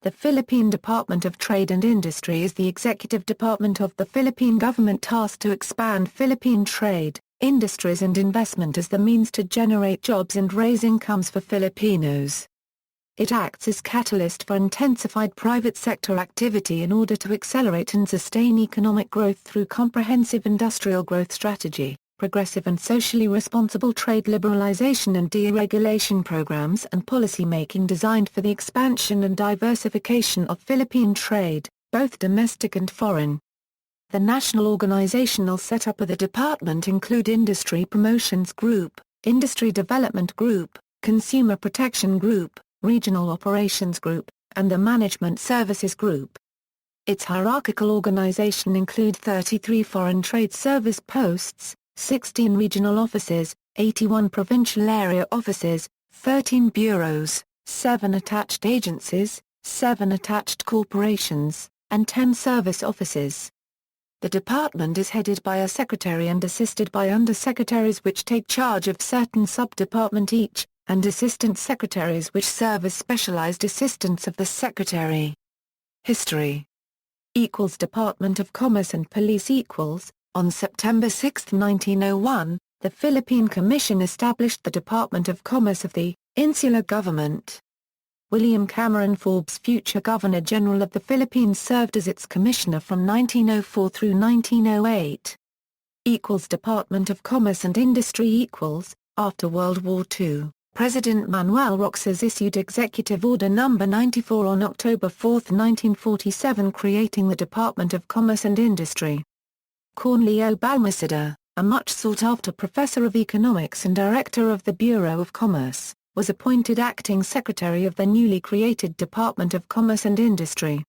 The Philippine Department of Trade and Industry is the executive department of the Philippine government tasked to expand Philippine trade, industries and investment as the means to generate jobs and raise incomes for Filipinos. It acts as catalyst for intensified private sector activity in order to accelerate and sustain economic growth through comprehensive industrial growth strategy, progressive and socially responsible trade liberalization and deregulation programs and policymaking designed for the expansion and diversification of Philippine trade, both domestic and foreign. The national organizational setup of the department include Industry Promotions Group, Industry Development Group, Consumer Protection Group, Regional Operations Group, and the Management Services Group. Its hierarchical organization include 33 foreign trade service posts, 16 regional offices, 81 provincial area offices, 13 bureaus, 7 attached agencies, 7 attached corporations, and 10 service offices. The department is headed by a secretary and assisted by undersecretaries which take charge of certain sub-department each, and assistant secretaries which serve as specialized assistants of the secretary. History Department of Commerce and Police On September 6, 1901, the Philippine Commission established the Department of Commerce of the Insular Government. William Cameron Forbes, future Governor-General of the Philippines, served as its commissioner from 1904 through 1908. Department of Commerce and Industry After World War II, President Manuel Roxas issued Executive Order No. 94 on October 4, 1947, creating the Department of Commerce and Industry. Cornelio Balmaceda, a much sought-after professor of economics and director of the Bureau of Commerce, was appointed acting secretary of the newly created Department of Commerce and Industry.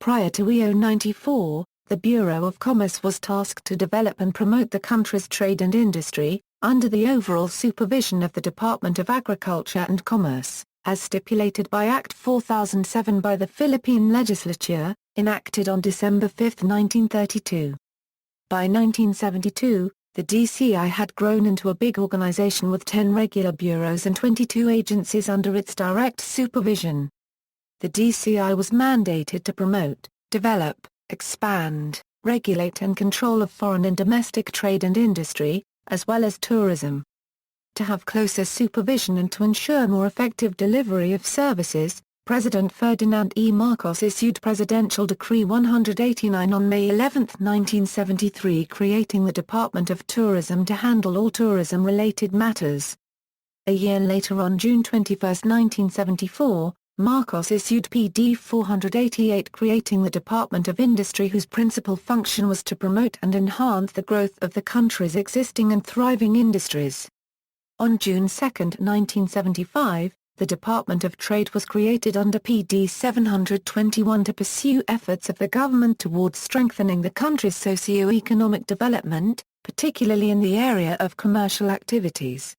Prior to EO 94, the Bureau of Commerce was tasked to develop and promote the country's trade and industry, under the overall supervision of the Department of Agriculture and Commerce, as stipulated by Act 4007 by the Philippine Legislature, enacted on December 5, 1932. By 1972, the DCI had grown into a big organization with 10 regular bureaus and 22 agencies under its direct supervision. The DCI was mandated to promote, develop, expand, regulate and control of foreign and domestic trade and industry, as well as tourism. To have closer supervision and to ensure more effective delivery of services, President Ferdinand E. Marcos issued Presidential Decree 189 on May 11, 1973, creating the Department of Tourism to handle all tourism-related matters. A year later, on June 21, 1974, Marcos issued PD 488 creating the Department of Industry, whose principal function was to promote and enhance the growth of the country's existing and thriving industries. On June 2, 1975, the Department of Trade was created under PD 721 to pursue efforts of the government towards strengthening the country's socio-economic development, particularly in the area of commercial activities.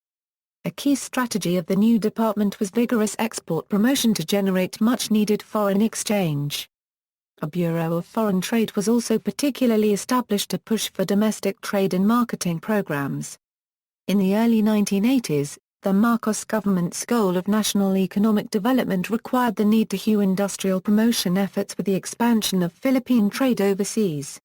A key strategy of the new department was vigorous export promotion to generate much-needed foreign exchange. A Bureau of Foreign Trade was also particularly established to push for domestic trade and marketing programs. In the early 1980s, the Marcos government's goal of national economic development required the need to hew industrial promotion efforts with the expansion of Philippine trade overseas.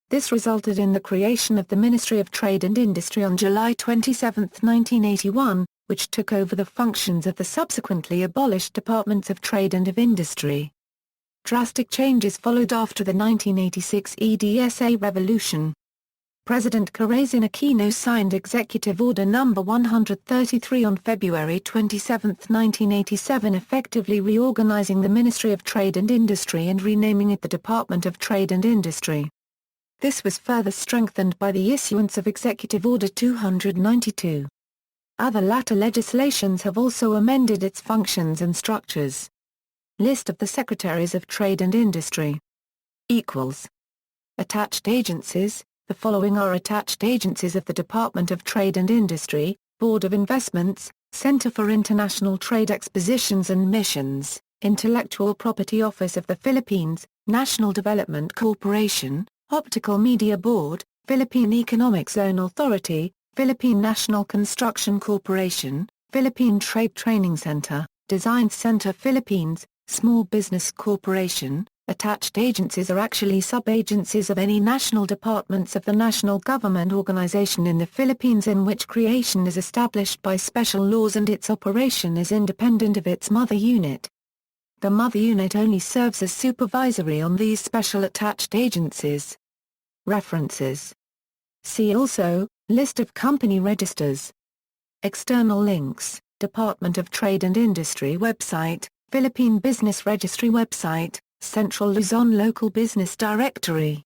This resulted in the creation of the Ministry of Trade and Industry on July 27, 1981, which took over the functions of the subsequently abolished Departments of Trade and of Industry. Drastic changes followed after the 1986 EDSA revolution. President Corazon Aquino signed Executive Order No. 133 on February 27, 1987, effectively reorganizing the Ministry of Trade and Industry and renaming it the Department of Trade and Industry. This was further strengthened by the issuance of Executive Order 292. Other latter legislations have also amended its functions and structures. List of the Secretaries of Trade and Industry. Attached agencies. The following are attached agencies of the Department of Trade and Industry: Board of Investments, Center for International Trade Expositions and Missions, Intellectual Property Office of the Philippines, National Development Corporation, Optical Media Board, Philippine Economic Zone Authority, Philippine National Construction Corporation, Philippine Trade Training Center, Design Center Philippines, Small Business Corporation. Attached agencies are actually sub-agencies of any national departments of the national government organization in the Philippines in which creation is established by special laws and its operation is independent of its mother unit. The mother unit only serves as supervisory on these special attached agencies. References. See also, List of company registers. External links, Department of Trade and Industry website, Philippine Business Registry website, Central Luzon Local Business Directory.